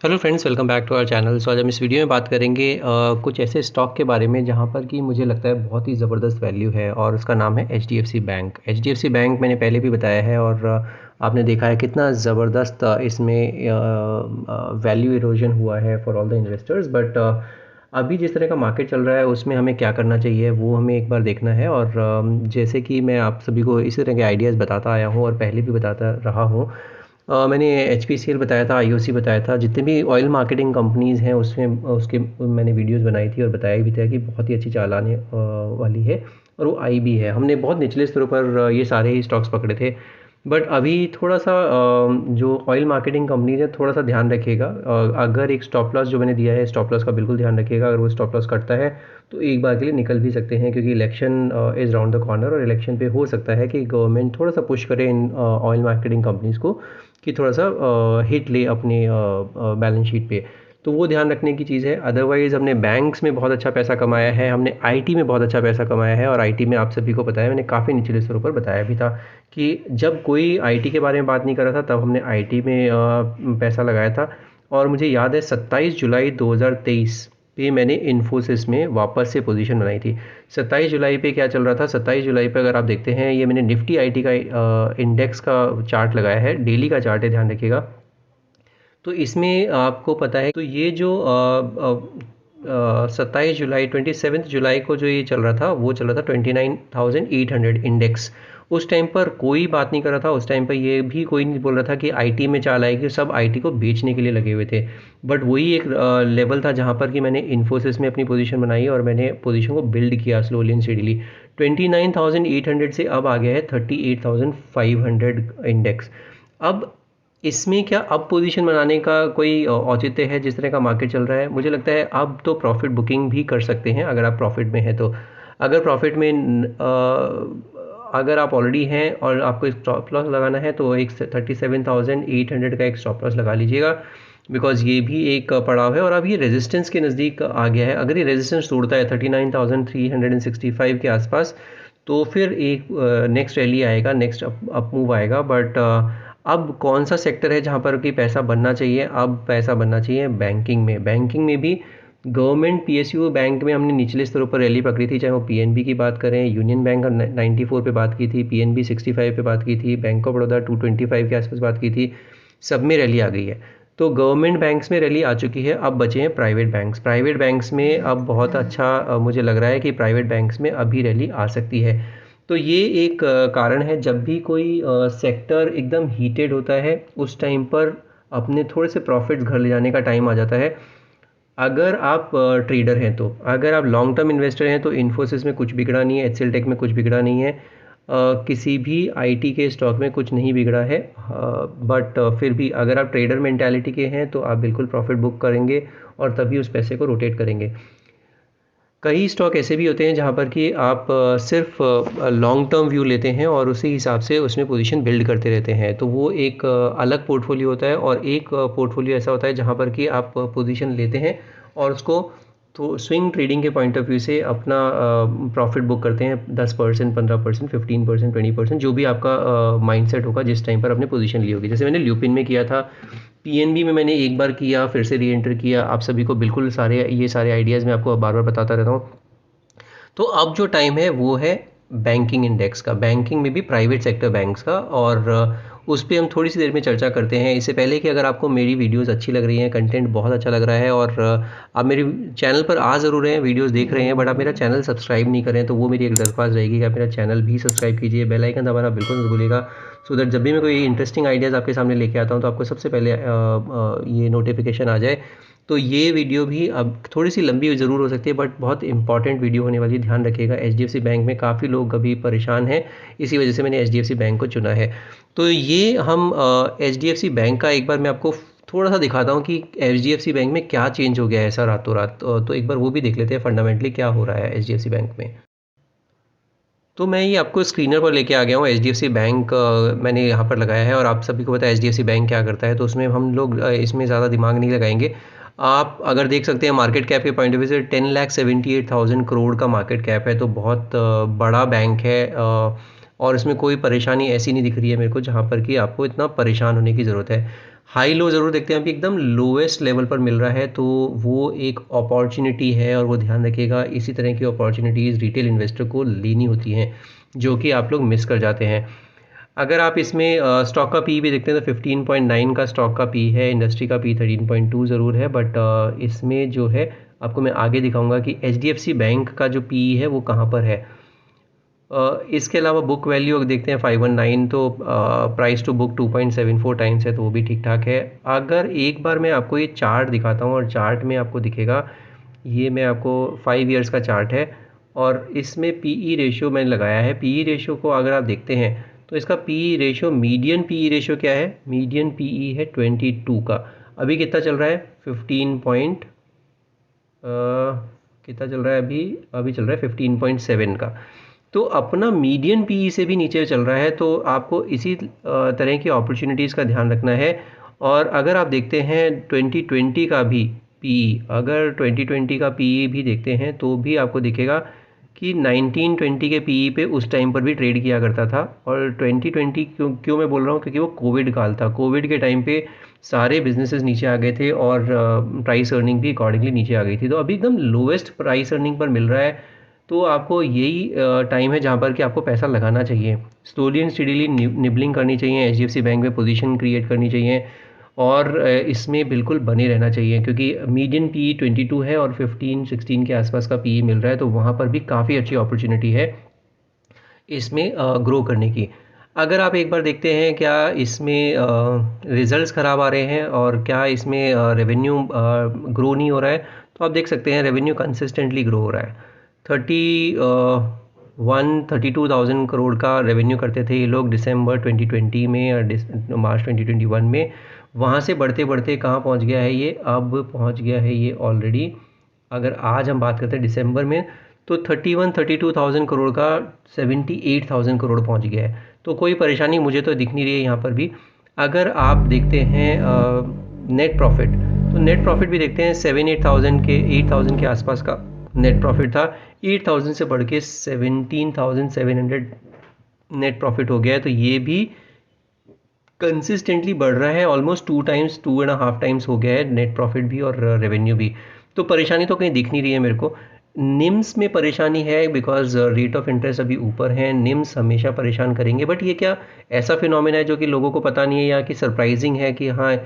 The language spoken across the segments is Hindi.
Hello friends, welcome back to our channel. So आज हम इस वीडियो में बात करेंगे कुछ ऐसे स्टॉक के बारे में जहां पर कि मुझे लगता है बहुत ही ज़बरदस्त वैल्यू है और उसका नाम है एचडीएफसी बैंक। एचडीएफसी बैंक मैंने पहले भी बताया है और आपने देखा है कितना ज़बरदस्त इसमें वैल्यू इरोजन हुआ है for all the investors. But अभी जिस तरह का मार्केट चल रहा है उसमें हमें क्या करना चाहिए वो हमें एक बार देखना है। और जैसे कि मैं आप सभी को इसी तरह के आइडियाज़ बताता आया हूँ और पहले भी बताता रहा हूँ। मैंने एचपीसीएल बताया था, आईओसी बताया था, जितने भी ऑयल मार्केटिंग कंपनीज़ हैं उसमें उसके मैंने वीडियोस बनाई थी और बताया भी था कि बहुत ही अच्छी चाल आने वाली है और वो आई भी है। हमने बहुत निचले स्तरों पर ये सारे ही स्टॉक्स पकड़े थे। बट अभी थोड़ा सा जो ऑयल मार्केटिंग कंपनीज है थोड़ा सा ध्यान रखिएगा। अगर एक स्टॉप लॉस जो मैंने दिया है स्टॉप लॉस का बिल्कुल ध्यान रखिएगा। अगर वो स्टॉप लॉस कटता है तो एक बार के लिए निकल भी सकते हैं, क्योंकि election is round the corner और इलेक्शन पे हो सकता है कि गवर्नमेंट थोड़ा सा पुश करे इन ऑयल मार्केटिंग कंपनीज़ को कि थोड़ा सा हिट ले अपने बैलेंस शीट पे। तो वो ध्यान रखने की चीज़ है। अदरवाइज़ हमने बैंक्स में बहुत अच्छा पैसा कमाया है, हमने आईटी में बहुत अच्छा पैसा कमाया है। और आईटी में आप सभी को पता है, मैंने काफ़ी निचले स्तरों पर बताया भी था कि जब कोई आईटी के बारे में बात नहीं कर रहा था तब हमने आईटी में पैसा लगाया था। और मुझे याद है 27 जुलाई 2023 पे मैंने इन्फोसिस में वापस से पोजीशन बनाई थी। 27 जुलाई पे क्या चल रहा था? 27 जुलाई पे अगर आप देखते हैं, ये मैंने निफ्टी आईटी का इंडेक्स का चार्ट लगाया है, डेली का चार्ट है, ध्यान रखिएगा। तो इसमें आपको पता है, तो ये जो 27 जुलाई 27 जुलाई को जो ये चल रहा था वो चल रहा था 29,800 इंडेक्स। उस टाइम पर कोई बात नहीं कर रहा था, उस टाइम पर ये भी कोई नहीं बोल रहा था कि आईटी में चाल आएगी, सब आईटी को बेचने के लिए लगे हुए थे। बट वही एक लेवल था जहाँ पर कि मैंने इन्फोसिस में अपनी पोजीशन बनाई और मैंने पोजीशन को बिल्ड किया स्लोली एंड स्टेडीली। 29,800 से अब आ गया है 38,500 इंडेक्स। अब इसमें क्या अब पोजीशन बनाने का कोई औचित्य है? जिस तरह का मार्केट चल रहा है मुझे लगता है अब तो प्रॉफिट बुकिंग भी कर सकते हैं अगर आप प्रॉफिट में हैं तो। अगर प्रॉफिट में अगर आप ऑलरेडी हैं और आपको स्टॉप लॉस लगाना है तो एक 37,800 का एक स्टॉप लॉस लगा लीजिएगा, बिकॉज ये भी एक पड़ाव है और अब ये रेजिस्टेंस के नज़दीक आ गया है। अगर ये रेजिस्टेंस तोड़ता है 39,365 के आसपास तो फिर एक नेक्स्ट रैली आएगा, नेक्स्ट अप मूव आएगा। बट अब कौन सा सेक्टर है जहाँ पर कि पैसा बनना चाहिए? अब पैसा बनना चाहिए बैंकिंग में। बैंकिंग में भी गवर्नमेंट पीएसयू बैंक में हमने निचले स्तरों पर रैली पकड़ी थी, चाहे वो पीएनबी की बात करें, यूनियन बैंक 94 पे बात की थी, पीएनबी 65 पे बात की थी, बैंक ऑफ बड़ौदा 225 के आसपास बात की थी। सब में रैली आ गई है। तो गवर्नमेंट बैंक्स में रैली आ चुकी है, अब बचे हैं प्राइवेट बैंक्स। प्राइवेट बैंक्स में अब बहुत अच्छा मुझे लग रहा है कि प्राइवेट बैंक्स में अभी रैली आ सकती है। तो ये एक कारण है, जब भी कोई सेक्टर एकदम हीटेड होता है उस टाइम पर अपने थोड़े से प्रॉफिट्स घर ले जाने का टाइम आ जाता है। अगर आप ट्रेडर हैं तो, अगर आप लॉन्ग टर्म इन्वेस्टर हैं तो इन्फोसिस में कुछ बिगड़ा नहीं है, एचसीएल टेक में कुछ बिगड़ा नहीं है, किसी भी आईटी के स्टॉक में कुछ नहीं बिगड़ा है। बट फिर भी अगर आप ट्रेडर मेंटालिटी के हैं तो आप बिल्कुल प्रॉफिट बुक करेंगे और तभी उस पैसे को रोटेट करेंगे। कई स्टॉक ऐसे भी होते हैं जहाँ पर कि आप सिर्फ लॉन्ग टर्म व्यू लेते हैं और उसी हिसाब से उसमें पोजीशन बिल्ड करते रहते हैं, तो वो एक अलग पोर्टफोलियो होता है। और एक पोर्टफोलियो ऐसा होता है जहाँ पर कि आप पोजीशन लेते हैं और उसको तो स्विंग ट्रेडिंग के पॉइंट ऑफ व्यू से अपना प्रॉफिट बुक करते हैं। 10%, 15%, 15%, 20%, जो भी आपका माइंडसेट होगा जिस टाइम पर आपने पोजीशन ली होगी। जैसे मैंने ल्यूपिन में किया था, पीएनबी में मैंने एक बार किया, फिर से री एंटर किया। आप सभी को बिल्कुल ये सारे आइडियाज़ मैं आपको बार बार बताता रहता हूँ। तो अब जो टाइम है वो है बैंकिंग इंडेक्स का, बैंकिंग में भी प्राइवेट सेक्टर बैंक्स का। और उस पर हम थोड़ी सी देर में चर्चा करते हैं। इससे पहले कि अगर आपको मेरी वीडियोस अच्छी लग रही हैं, कंटेंट बहुत अच्छा लग रहा है और आप मेरे चैनल पर आ ज़रूर रहे हैं, वीडियोस देख रहे हैं, बट आप मेरा चैनल सब्सक्राइब नहीं करें तो वो मेरी एक दरख्वास्त रहेगी कि आप मेरा चैनल भी सब्सक्राइब कीजिए। बेल आइकन दबाना बिल्कुल मत भूलिएगा, सो दैट जब भी मैं कोई इंटरेस्टिंग आइडियाज़ आपके सामने लेके आता हूँ तो आपको सबसे पहले ये नोटिफिकेशन आ जाए। तो ये वीडियो भी अब थोड़ी सी लंबी ज़रूर हो सकती है बट बहुत इंपॉर्टेंट वीडियो होने वाली है, ध्यान रखिएगा। एचडीएफसी बैंक में काफ़ी लोग अभी परेशान हैं, इसी वजह से मैंने एचडीएफसी बैंक को चुना है। तो ये हम एचडीएफसी बैंक का एक बार मैं आपको थोड़ा सा दिखाता हूँ कि एचडीएफसी बैंक में क्या चेंज हो गया है ऐसा रातों रात। तो एक बार वो भी देख लेते हैं फंडामेंटली क्या हो रहा है एचडीएफसी बैंक में। तो मैं ये आपको स्क्रीनर पर लेके आ गया हूँ। एचडीएफसी बैंक मैंने यहाँ पर लगाया है और आप सभी को पता है एचडीएफसी बैंक क्या करता है, तो उसमें हम लोग इसमें ज़्यादा दिमाग नहीं लगाएंगे। आप अगर देख सकते हैं मार्केट कैप के पॉइंट ऑफ व्यू से 10,78,000 करोड़ का मार्केट कैप है, तो बहुत बड़ा बैंक है। और इसमें कोई परेशानी ऐसी नहीं दिख रही है मेरे को जहाँ पर कि आपको इतना परेशान होने की ज़रूरत है। हाई लो ज़रूर देखते हैं, अभी एकदम लोएस्ट लेवल पर मिल रहा है, तो वो एक अपॉर्चुनिटी है और वो ध्यान रखिएगा। इसी तरह की अपॉर्चुनिटीज़ रिटेल इन्वेस्टर को लेनी होती हैं, जो कि आप लोग मिस कर जाते हैं। अगर आप इसमें स्टॉक का पी भी देखते हैं तो 15.9 का स्टॉक का पी है, इंडस्ट्री का पी 13.2 ज़रूर है, बट इसमें जो है आपको मैं आगे दिखाऊंगा कि एचडीएफसी बैंक का जो पी है वो कहाँ पर है। इसके अलावा बुक वैल्यू अगर देखते हैं 519, तो प्राइस टू बुक 2.74 टाइम्स है, तो वो भी ठीक ठाक है। अगर एक बार मैं आपको ये चार्ट दिखाता हूँ और चार्ट में आपको दिखेगा, ये मैं आपको 5 ईयर्स का चार्ट है और इसमें पीई रेशियो मैंने लगाया है। पीई रेशियो को अगर आप देखते हैं तो इसका PE ratio, median PE ratio क्या है, मीडियन पीई है 22 का। अभी कितना चल रहा है, 15 पॉइंट कितना चल रहा है अभी, अभी चल रहा है 15.7 का। तो अपना मीडियन पीई से भी नीचे चल रहा है, तो आपको इसी तरह की अपॉर्चुनिटीज़ का ध्यान रखना है। और अगर आप देखते हैं 2020 का भी पीई, अगर 2020 का पीई भी देखते हैं तो भी आपको दिखेगा कि 1920 के पीई पे उस टाइम पर भी ट्रेड किया करता था। और 2020 क्यों मैं बोल रहा हूँ, क्योंकि वो कोविड काल था। कोविड के टाइम पे सारे बिजनेसेस नीचे आ गए थे और प्राइस अर्निंग भी अकॉर्डिंगली नीचे आ गई थी। तो अभी एकदम लोएस्ट प्राइस अर्निंग पर मिल रहा है, तो आपको यही टाइम है जहाँ पर कि आपको पैसा लगाना चाहिए। स्लोली एंड स्टडीली निबलिंग करनी चाहिए, एचडीएफसी बैंक में पोजीशन क्रिएट करनी चाहिए और इसमें बिल्कुल बने रहना चाहिए, क्योंकि मीडियन पी 22 है और 15-16 के आसपास का पी मिल रहा है, तो वहाँ पर भी काफ़ी अच्छी अपॉर्चुनिटी है इसमें ग्रो करने की। अगर आप एक बार देखते हैं क्या इसमें रिजल्ट्स ख़राब आ रहे हैं और क्या इसमें रेवेन्यू ग्रो नहीं हो रहा है, तो आप देख सकते हैं रेवेन्यू कंसिस्टेंटली ग्रो हो रहा है। 32,000 करोड़ का रेवेन्यू करते थे ये लोग दिसंबर 2020 में और मार्च 2021 में। वहाँ से बढ़ते बढ़ते कहाँ पहुँच गया है ये, अब पहुँच गया है ये ऑलरेडी, अगर आज हम बात करते हैं दिसंबर में, तो 32,000 करोड़ का 78,000 करोड़ पहुँच गया है। तो कोई परेशानी मुझे तो दिख नहीं रही है यहाँ पर भी। अगर आप देखते हैं नेट प्रॉफिट, तो नेट प्रॉफिट भी देखते हैं 8,000 के आसपास का नेट प्रॉफिट था। 8,000 से बढ़ के 17,700 नेट प्रॉफिट हो गया है, तो ये भी कंसिस्टेंटली बढ़ रहा है। ऑलमोस्ट 2.5 टाइम्स हो गया है नेट प्रॉफिट भी और रेवेन्यू भी। तो परेशानी तो कहीं दिख नहीं रही है मेरे को। निम्स में परेशानी है बिकॉज रेट ऑफ इंटरेस्ट अभी ऊपर है, निम्स हमेशा परेशान करेंगे। बट ये क्या ऐसा फिनोमेना है जो कि लोगों को पता नहीं है या कि सरप्राइजिंग है कि हाँ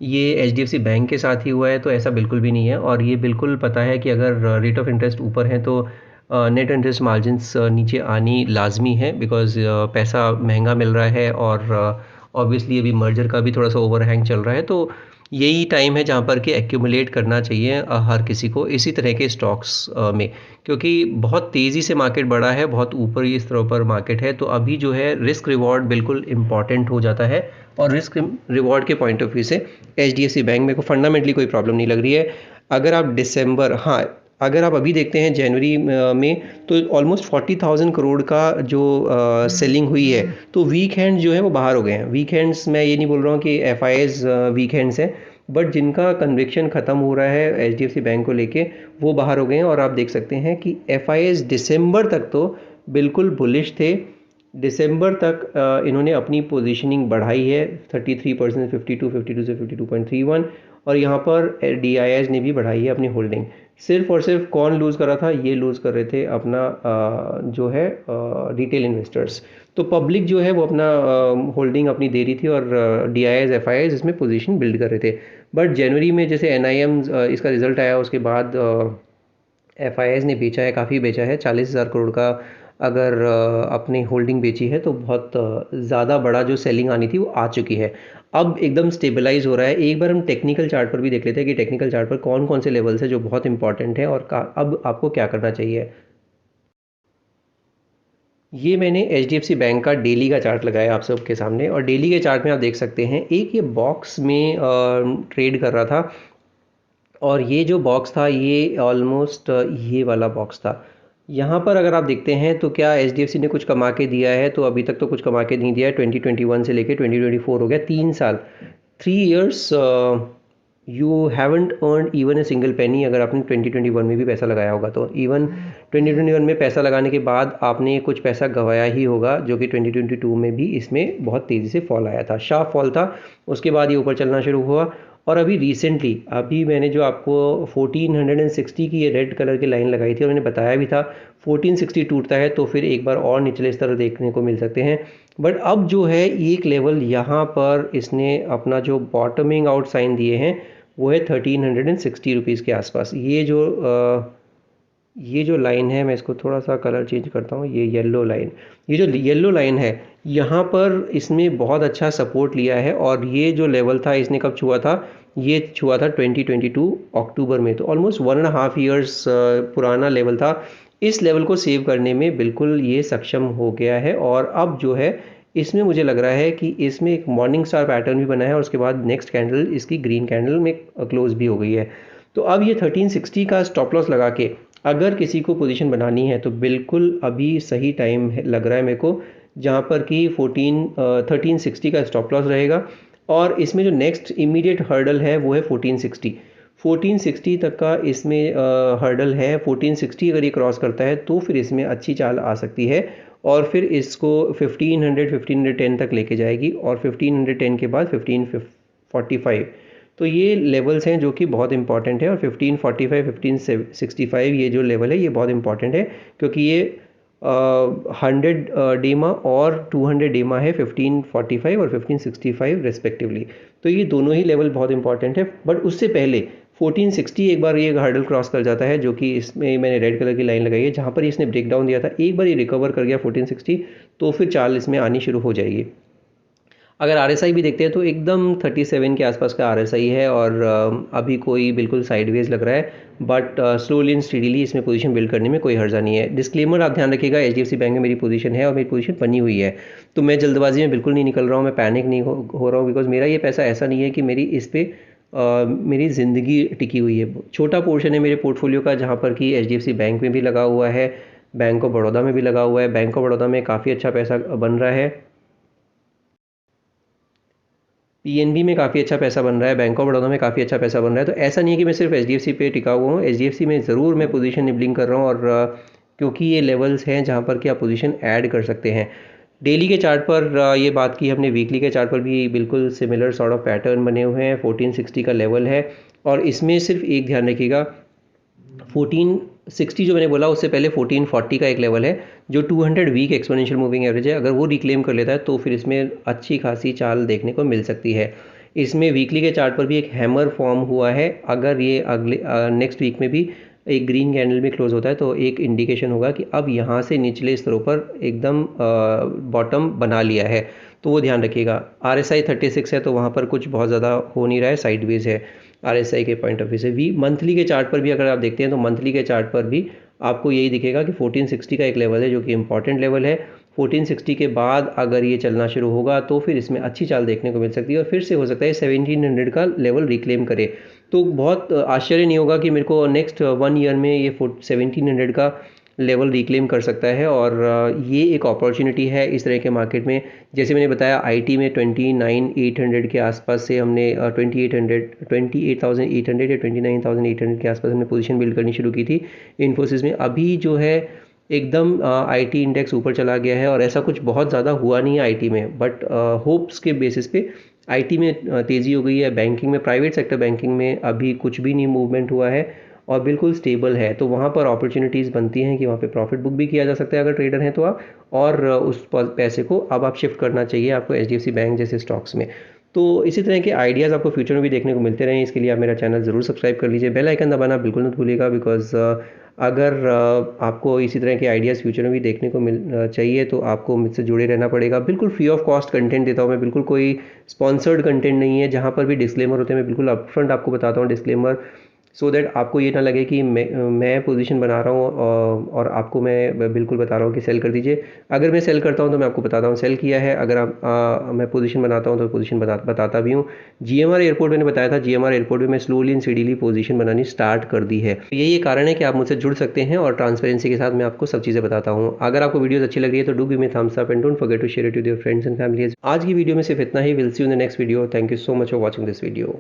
ये एचडीएफसी बैंक के साथ ही हुआ है, तो ऐसा बिल्कुल भी नहीं है। और ये बिल्कुल पता है कि अगर रेट ऑफ इंटरेस्ट ऊपर है तो नेट इंटरेस्ट मार्जिन्स नीचे आनी लाजमी है, बिकॉज पैसा महंगा मिल रहा है और ऑब्वियसली अभी मर्जर का भी थोड़ा सा ओवरहैंग चल रहा है। तो यही टाइम है जहाँ पर कि एक्यूमुलेट करना चाहिए हर किसी को इसी तरह के स्टॉक्स में, क्योंकि बहुत तेज़ी से मार्केट बढ़ा है, बहुत ऊपर इस तरह पर मार्केट है। तो अभी जो है रिस्क रिवॉर्ड बिल्कुल इम्पॉर्टेंट हो जाता है, और रिस्क रिवॉर्ड के पॉइंट ऑफ व्यू से एचडीएफसी बैंक मेरे को फंडामेंटली कोई प्रॉब्लम नहीं लग रही है। अगर आप दिसंबर, हाँ अगर आप अभी देखते हैं जनवरी में, तो ऑलमोस्ट 40,000 करोड़ का जो सेलिंग हुई है, तो वीक हैंड जो है वो बाहर हो गए हैं। वीक हैंड्स मैं ये नहीं बोल रहा हूँ कि एफआईआईज वीक हैंड्स हैं, बट जिनका कन्विक्शन ख़त्म हो रहा है एचडीएफसी बैंक को लेके वो बाहर हो गए हैं। और आप देख सकते हैं कि एफआईआईज दिसंबर तक तो बिल्कुल बुलिश थे। दिसंबर तक इन्होंने अपनी पोजीशनिंग बढ़ाई है 33%, 52 से 52.31, और यहाँ पर डीआईआईज ने भी बढ़ाई है अपनी होल्डिंग। सिर्फ और सिर्फ कौन लूज़ कर रहा था, ये लूज़ कर रहे थे अपना जो है रिटेल इन्वेस्टर्स। तो पब्लिक जो है वो अपना होल्डिंग अपनी दे रही थी और डीआईआईज एफआईआईज इसमें पोजीशन बिल्ड कर रहे थे। बट जनवरी में जैसे एनआईएम इसका रिजल्ट आया उसके बाद एफआईआईज ने बेचा है, काफ़ी बेचा है, 40,000 करोड़ का अगर अपनी होल्डिंग बेची है, तो बहुत ज़्यादा बड़ा जो सेलिंग आनी थी वो आ चुकी है। अब एकदम स्टेबलाइज हो रहा है। एक बार हम टेक्निकल चार्ट पर भी देख लेते हैं कि टेक्निकल चार्ट पर कौन कौन से लेवल्स है जो बहुत इंपॉर्टेंट है और अब आपको क्या करना चाहिए। ये मैंने एचडीएफसी बैंक का डेली का चार्ट लगाया आप सबके सामने, और डेली के चार्ट में आप देख सकते हैं एक ये बॉक्स में ट्रेड कर रहा था, और ये जो बॉक्स था ये ऑलमोस्ट ये वाला बॉक्स था। यहाँ पर अगर आप देखते हैं तो क्या एचडीएफसी ने कुछ कमा के दिया है, तो अभी तक तो कुछ कमा के नहीं दिया है। 2021 से लेके 2024 हो गया, 3 साल, 3 years you haven't earn even a single penny अगर आपने 2021 में भी पैसा लगाया होगा तो। इवन 2021 में पैसा लगाने के बाद आपने कुछ पैसा गंवाया ही होगा, जो कि 2022 में भी इसमें बहुत तेज़ी से फॉल आया था, शार्प फॉल था। उसके बाद ये ऊपर चलना शुरू हुआ और अभी रिसेंटली अभी मैंने जो आपको 1460 की ये रेड कलर की लाइन लगाई थी और मैंने बताया भी था 1460 टूटता है तो फिर एक बार और निचले स्तर देखने को मिल सकते हैं। बट अब जो है एक लेवल यहाँ पर इसने अपना जो बॉटमिंग आउट साइन दिए हैं वो है 1360 रुपीज़ के आसपास। ये जो लाइन है, मैं इसको थोड़ा सा कलर चेंज करता हूँ, ये येलो लाइन, ये जो येलो लाइन है यहाँ पर इसने बहुत अच्छा सपोर्ट लिया है। और ये जो लेवल था इसने कब छुआ था, ये छुआ था 2022 अक्टूबर में, तो ऑलमोस्ट 1.5 ईयर्स पुराना लेवल था। इस लेवल को सेव करने में बिल्कुल ये सक्षम हो गया है और अब जो है इसमें मुझे लग रहा है कि इसमें एक मॉर्निंग स्टार पैटर्न भी बना है और उसके बाद नेक्स्ट कैंडल इसकी ग्रीन कैंडल में क्लोज भी हो गई है। तो अब ये 1360 का स्टॉप लॉस लगा के अगर किसी को पोजीशन बनानी है तो बिल्कुल अभी सही टाइम लग रहा है मेरे को, जहाँ पर कि 1360 का स्टॉप लॉस रहेगा। और इसमें जो नेक्स्ट इमीडिएट हर्डल है वो है 1460 तक का इसमें हर्डल है। 1460 अगर ये क्रॉस करता है तो फिर इसमें अच्छी चाल आ सकती है और फिर इसको 1510 तक लेके जाएगी और 1510 के बाद 1545। तो ये लेवल्स हैं जो कि बहुत इंपॉर्टेंट है और 1545 1565 ये जो लेवल है ये बहुत इंपॉर्टेंट है क्योंकि ये 100 डेमा और 200 डेमा है 1545 और 1565 रेस्पेक्टिवली। तो ये दोनों ही लेवल बहुत इंपॉर्टेंट है। बट उससे पहले 1460 एक बार ये हर्डल क्रॉस कर जाता है, जो कि इसमें मैंने रेड कलर की लाइन लगाई है जहाँ पर इसने ब्रेक डाउन दिया था, एक बार ये रिकवर कर गया 1460 तो फिर चाल इसमें आनी शुरू हो जाएगी। अगर RSI भी देखते हैं तो एकदम 37 के आसपास का RSI है और अभी कोई बिल्कुल साइडवेज लग रहा है, बट स्लोली एंड स्टेडीली इसमें पोजीशन बिल्ड करने में कोई हर्जा नहीं है। डिस्क्लेमर आप ध्यान रखिएगा, HDFC बैंक में मेरी पोजीशन है और मेरी पोजीशन बनी हुई है, तो मैं जल्दबाजी में बिल्कुल नहीं निकल रहा हूँ, मैं पैनिक नहीं हो रहा हूँ, बिकॉज मेरा ये पैसा ऐसा नहीं है कि मेरी इस पर मेरी ज़िंदगी टिकी हुई है। छोटा पोर्शन है मेरे पोर्टफोलियो का जहाँ पर कि HDFC बैंक में भी लगा हुआ है, बैंक ऑफ बड़ौदा में भी लगा हुआ है। बैंक ऑफ बड़ौदा में काफ़ी अच्छा पैसा बन रहा है, PNB में काफ़ी अच्छा पैसा बन रहा है, बैंक ऑफ बड़ौदा में काफ़ी अच्छा पैसा बन रहा है। तो ऐसा नहीं है कि मैं सिर्फ HDFC पे टिका हुआ हूँ, HDFC में ज़रूर मैं पोजीशन निबलिंग कर रहा हूँ और क्योंकि ये लेवल्स हैं जहाँ पर कि आप पोजीशन ऐड कर सकते हैं। डेली के चार्ट पर ये बात की हमने, वीकली के चार्ट पर भी बिल्कुल सिमिलर सॉर्ट ऑफ पैटर्न बने हुए हैं। 1460 का लेवल है और इसमें सिर्फ एक ध्यान रखिएगा, 1460 जो मैंने बोला उससे पहले 1440 का एक लेवल है जो 200 वीक एक्सपोनेंशियल मूविंग एवरेज है। अगर वो रिक्लेम कर लेता है तो फिर इसमें अच्छी खासी चाल देखने को मिल सकती है। इसमें वीकली के चार्ट पर भी एक हैमर फॉर्म हुआ है, अगर ये अगले नेक्स्ट वीक में भी एक ग्रीन कैंडल में क्लोज होता है तो एक इंडिकेशन होगा कि अब यहाँ से निचले स्तरों पर एकदम बॉटम बना लिया है, तो वो ध्यान रखिएगा। RSI 36 है तो वहाँ पर कुछ बहुत ज़्यादा हो नहीं रहा है, साइडवेज है RSI के पॉइंट ऑफ व्यू से। मंथली के चार्ट पर भी अगर आप देखते हैं तो मंथली के चार्ट पर भी आपको यही दिखेगा कि 1460 का एक लेवल है जो कि इंपॉर्टेंट लेवल है। 1460 के बाद अगर ये चलना शुरू होगा तो फिर इसमें अच्छी चाल देखने को मिल सकती है और फिर से हो सकता है 1700 का लेवल रिक्लेम करे। तो बहुत आश्चर्य नहीं होगा कि मेरे को नेक्स्ट 1 ईयर में ये 1700 का लेवल रिक्लेम कर सकता है और ये एक अपॉर्चुनिटी है इस तरह के मार्केट में। जैसे मैंने बताया IT में 29,800 के आसपास से हमने 28,800 या 29,800 के आसपास हमने पोजीशन बिल्ड करनी शुरू की थी इन्फोसिस में। अभी जो है एकदम IT इंडेक्स ऊपर चला गया है और ऐसा कुछ बहुत ज़्यादा हुआ नहीं है IT में, बट होप्स के बेसिस पे IT में तेज़ी हो गई है। बैंकिंग में, प्राइवेट सेक्टर बैंकिंग में अभी कुछ भी नहीं मूवमेंट हुआ है और बिल्कुल स्टेबल है, तो वहाँ पर अपॉर्चुनिटीज़ बनती हैं कि वहाँ पे प्रॉफिट बुक भी किया जा सकता है अगर ट्रेडर हैं तो आप, और उस पैसे को अब आप शिफ्ट करना चाहिए आपको HDFC बैंक जैसे स्टॉक्स में। तो इसी तरह के आइडियाज़ आपको फ्यूचर में भी देखने को मिलते रहें, इसके लिए आप मेरा चैनल ज़रूर सब्सक्राइब कर लीजिए, बेल आइकन दबाना बिल्कुल मत भूलिएगा, बिकॉज अगर आपको इसी तरह के आइडियाज़ फ्यूचर में भी देखने को चाहिए तो आपको मुझसे जुड़े रहना पड़ेगा। बिल्कुल फ्री ऑफ कॉस्ट कंटेंट देता हूँ मैं, बिल्कुल कोई स्पॉन्सर्ड कंटेंट नहीं है। जहाँ पर भी डिस्क्लेमर होते हैं मैं बिल्कुल अपफ्रंट आपको बताता हूँ डिस्क्लेमर, सो दैट आपको ये ना लगे कि मैं पोजीशन बना रहा हूँ और आपको मैं बिल्कुल बता रहा हूँ कि सेल कर दीजिए। अगर मैं सेल करता हूँ तो मैं आपको बताता हूँ सेल किया है, अगर मैं पोजीशन बनाता हूँ तो पोजीशन बताता भी हूँ। GMR एयरपोर्ट मैंने बताया था, GMR एयरपोर्ट में मैं स्लोली एंड स्टेडीली पोजीशन बनानी स्टार्ट कर दी है। तो यही कारण है कि आप मुझसे जुड़ सकते हैं और ट्रांसपेरेंसी के साथ मैं आपको सब चीज़ें बताता हूँ। अगर आपको वीडियोस अच्छी लग रही है तो do give me thumbs up and don't forget to share it with your friends and family. आज की वीडियो में सिर्फ इतना ही। Will see you in the next video. Thank you so much for watching this video.